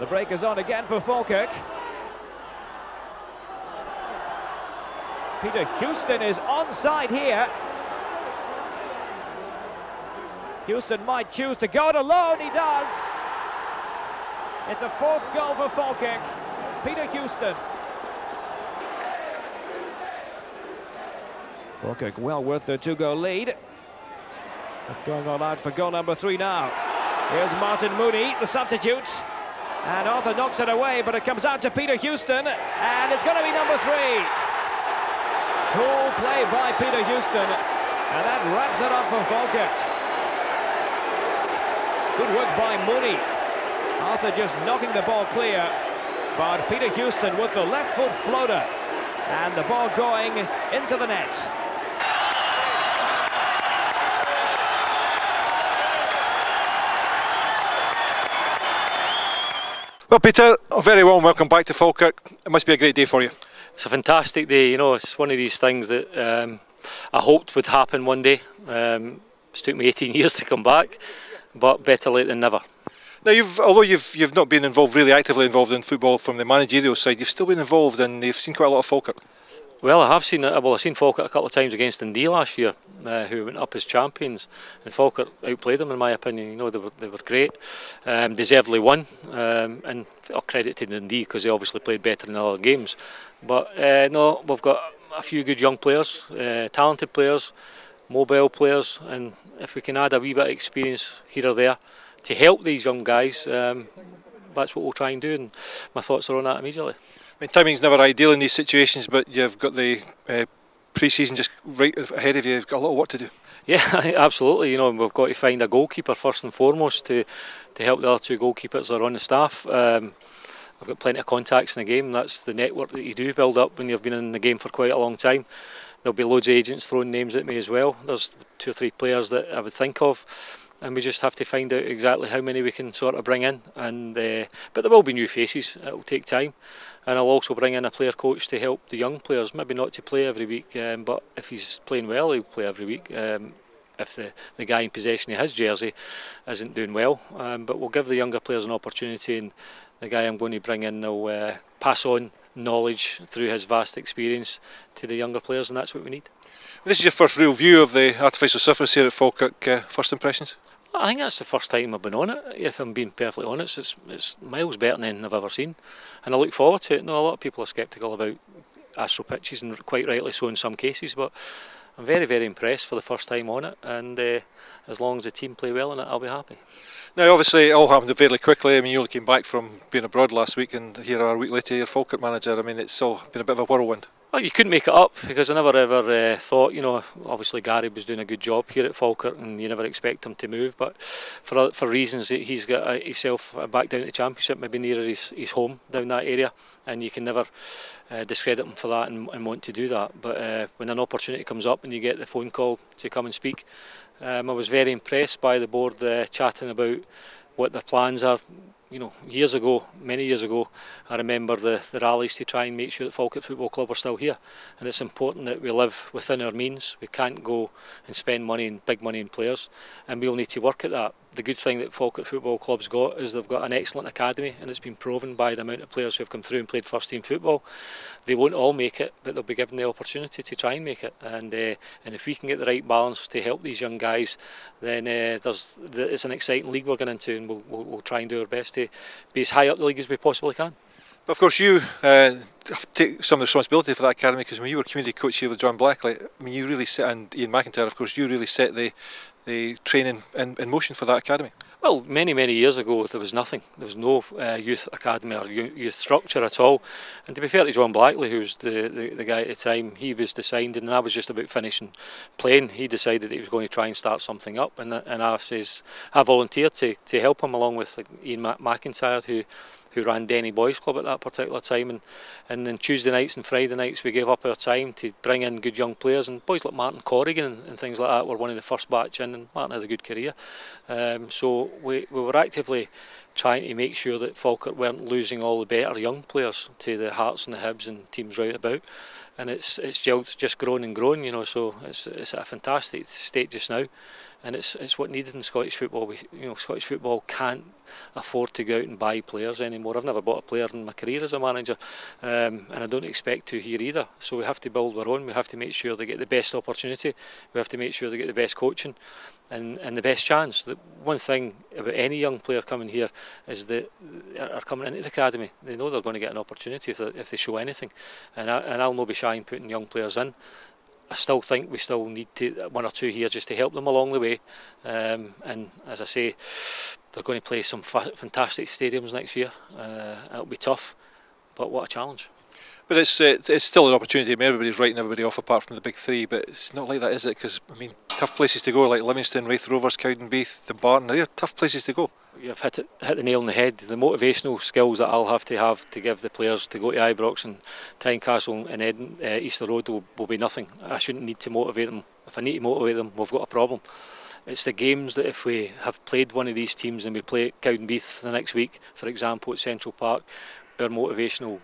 The break is on again for Falkirk. Peter Houston is onside here. Houston might choose to go it alone, he does. It's a fourth goal for Falkirk. Peter Houston. Falkirk well worth their 2-goal lead. Going all out for goal number 3 now. Here's Martin Mooney, the substitute. And Arthur knocks it away, but it comes out to Peter Houston. And it's going to be number 3. Cool play by Peter Houston. And that wraps it up for Falkirk. Good work by Mooney. Arthur just knocking the ball clear. But Peter Houston with the left foot floater. And the ball going into the net. Well, Peter, a very warm welcome back to Falkirk. It must be a great day for you. It's a fantastic day, you know. It's one of these things that I hoped would happen one day. It's took me 18 years to come back, but better late than never. Now, although you've not been really actively involved in football from the managerial side, you've still been involved and you've seen quite a lot of Falkirk. Well, I have seen it. Well, I've seen Falkirk a couple of times against Dundee last year, who went up as champions, and Falkirk outplayed them in my opinion. You know, they were great, deservedly won, and all credit to Dundee because they obviously played better in other games. But no, we've got a few good young players, talented players, mobile players, and if we can add a wee bit of experience here or there to help these young guys, that's what we'll try and do. And my thoughts are on that immediately. I mean, timing's never ideal in these situations, but you've got the pre-season just right ahead of you. You've got a lot of work to do. Yeah, absolutely. You know, we've got to find a goalkeeper first and foremost to help the other 2 goalkeepers that are on the staff. I've got plenty of contacts in the game. That's the network that you do build up when you've been in the game for quite a long time. There'll be loads of agents throwing names at me as well. There's 2 or 3 players that I would think of, and we just have to find out exactly how many we can sort of bring in. And but there will be new faces. It'll take time, and I'll also bring in a player coach to help the young players. Maybe not to play every week, but if he's playing well, he'll play every week. If the guy in possession of his jersey isn't doing well, but we'll give the younger players an opportunity, and the guy I'm going to bring in will pass on knowledge through his vast experience to the younger players, and that's what we need. This is your first real view of the artificial surface here at Falkirk. First impressions? I think that's the first time I've been on it, if I'm being perfectly honest. It's miles better than I've ever seen, and I look forward to it. No, a lot of people are sceptical about astro pitches, and quite rightly so in some cases, but I'm very, very impressed for the first time on it, and as long as the team play well in it, I'll be happy. Now, obviously, it all happened fairly quickly. I mean, you only came back from being abroad last week, and here a week later, you're Falkirk manager. I mean, it's all been a bit of a whirlwind. Well, you couldn't make it up, because I never ever thought, you know, obviously Gary was doing a good job here at Falkirk, and you never expect him to move, but for reasons that he's got himself back down to the Championship, maybe nearer his home down that area, and you can never discredit him for that and want to do that. But when an opportunity comes up and you get the phone call to come and speak, I was very impressed by the board chatting about what their plans are. You know, many years ago, I remember the rallies to try and make sure that Falkirk Football Club are still here, and it's important that we live within our means. We can't go and spend big money in players, and we'll need to work at that. The good thing that Falkirk Football Club's got is they've got an excellent academy, and it's been proven by the amount of players who have come through and played first team football. They won't all make it, but they'll be given the opportunity to try and make it, and if we can get the right balance to help these young guys, then it's an exciting league we're going into, and we'll try and do our best to be as high up the league as we possibly can. But of course, you take some of the responsibility for that academy, because when you were community coach here with John Blackley, I mean, you really set, and Ian McIntyre, of course, you really set the training in motion for that academy. Well, many years ago there was nothing. There was no youth academy or youth structure at all. And to be fair to John Blackley, who was the guy at the time, he was deciding, and I was just about finishing playing. He decided that he was going to try and start something up, and I volunteered to help him, along with Ian McIntyre, who ran Denny Boys Club at that particular time, and then Tuesday nights and Friday nights we gave up our time to bring in good young players, and boys like Martin Corrigan and things like that were one of the first batch in, and Martin had a good career. So we were actively trying to make sure that Falkirk weren't losing all the better young players to the Hearts and the Hibs and teams round about, and it's just grown and grown, you know, so it's at a fantastic state just now. and it's what needed in Scottish football. Scottish football can't afford to go out and buy players anymore. I've never bought a player in my career as a manager, and I don't expect to here either. So we have to build our own. We have to make sure they get the best opportunity. We have to make sure they get the best coaching and the best chance. The one thing about any young player coming here is that are coming into the academy. They know they're going to get an opportunity if they show anything, and I'll not be shy in putting young players in. I still think we still need one or two here just to help them along the way, and as I say, they're going to play some fantastic stadiums next year. It'll be tough, but what a challenge. But it's still an opportunity. I mean, everybody's writing everybody off apart from the big three, but it's not like that, is it? Because I mean, tough places to go like Livingston, Raith Rovers, Cowdenbeath, Dumbarton. They're tough places to go. You've hit the nail on the head. The motivational skills that I'll have to give the players to go to Ibrox and Tynecastle and Easter Road will be nothing. I shouldn't need to motivate them. If I need to motivate them, we've got a problem. It's the games that if we have played one of these teams and we play Cowdenbeath the next week, for example, at Central Park, our motivational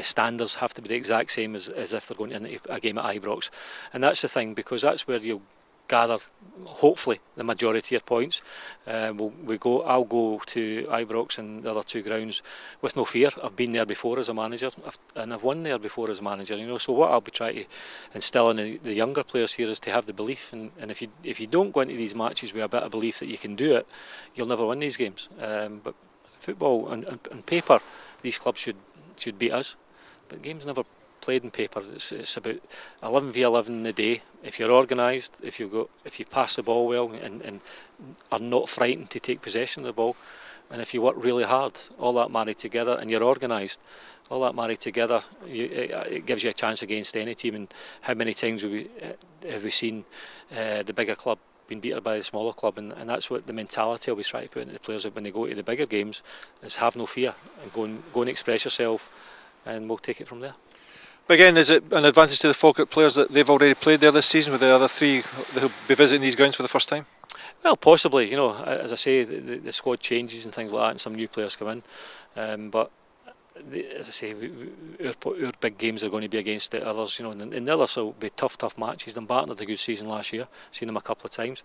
standards have to be the exact same as if they're going into a game at Ibrox. And that's the thing, because that's where you'll gather, hopefully, the majority of your points. I'll go to Ibrox and the other two grounds with no fear. I've been there before as a manager, and I've won there before as a manager. So what I'll be trying to instill in the younger players here is to have the belief. And if you don't go into these matches with a bit of belief that you can do it, you'll never win these games. But football, on paper, these clubs should beat us, but games never played in paper. It's about 11v11 in the day. If you're organised, if you pass the ball well and are not frightened to take possession of the ball, and if you work really hard, all that married together, and you're organised, all that married together, it gives you a chance against any team. And how many times have we seen the bigger club being beaten by the smaller club, and that's what the mentality I always try to put into the players when they go to the bigger games, is have no fear and go and express yourself, and we'll take it from there. But again, is it an advantage to the Falkirk players that they've already played there this season with the other three that will be visiting these grounds for the first time? Well, possibly. As I say, the squad changes and things like that, and some new players come in. But as I say, our big games are going to be against the others. And the others will be tough matches. Dumbarton had a good season last year. Seen them a couple of times.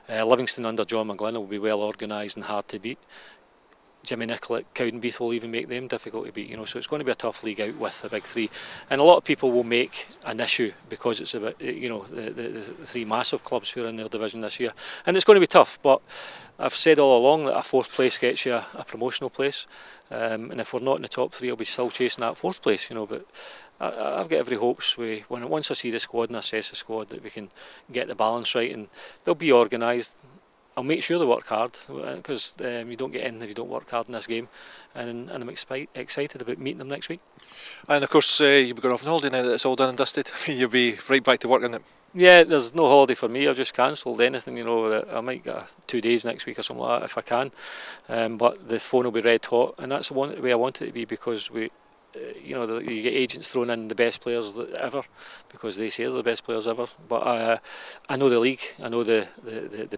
Livingston under John McGlynn will be well organised and hard to beat. Jimmy Nicholl at Cowdenbeath will even make them difficult to beat. So it's going to be a tough league out with the big three, and a lot of people will make an issue because it's about the three massive clubs who are in their division this year, and it's going to be tough. But I've said all along that a fourth place gets you a promotional place, and if we're not in the top three, I'll be still chasing that fourth place. But I've got every hopes once I see the squad and assess the squad that we can get the balance right, and they'll be organised. I'll make sure they work hard, because you don't get in if you don't work hard in this game, and I'm excited about meeting them next week. And of course, you'll be going off on holiday now that it's all done and dusted. You'll be right back to work, isn't it? Yeah, there's no holiday for me. I've just cancelled anything. I might get 2 days next week or something like that if I can. But the phone will be red hot, and that's the way I want it to be, because you get agents throwing in the best players ever because they say they're the best players ever. But I know the league. I know the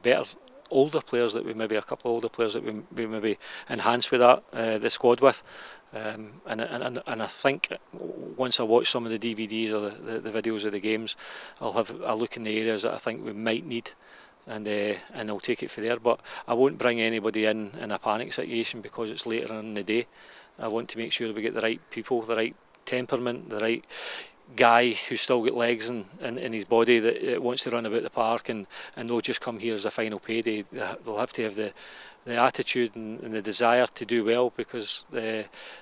better older players that a couple of older players that we maybe enhance with that the squad with, and I think once I watch some of the DVDs or the videos of the games, I'll have a look in the areas that I think we might need, and I'll take it from there. But I won't bring anybody in a panic situation because it's later on in the day. I want to make sure we get the right people, the right temperament, the right guy who's still got legs in his body that wants to run about the park, and they'll just come here as a final payday. They'll have to have the attitude and the desire to do well, because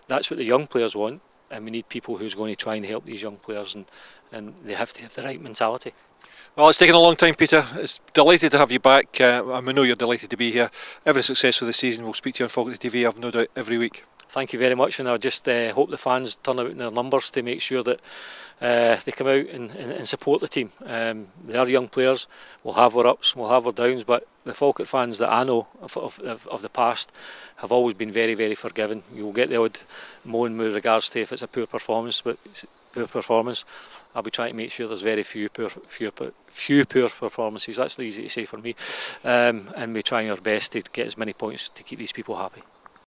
that's what the young players want, and we need people who's going to try and help these young players, and they have to have the right mentality. Well, it's taken a long time, Peter. It's delighted to have you back. I know you're delighted to be here. Every success for the season. We'll speak to you on Falkirk TV, I've no doubt, every week. Thank you very much, and I just hope the fans turn out in their numbers to make sure that they come out and support the team. They are young players. We'll have our ups, we'll have our downs, but the Falkirk fans that I know of the past have always been very, very forgiving. You'll get the odd moan with regards to if it's a poor performance, but I'll be trying to make sure there's very few poor performances. That's easy to say for me, and we're trying our best to get as many points to keep these people happy.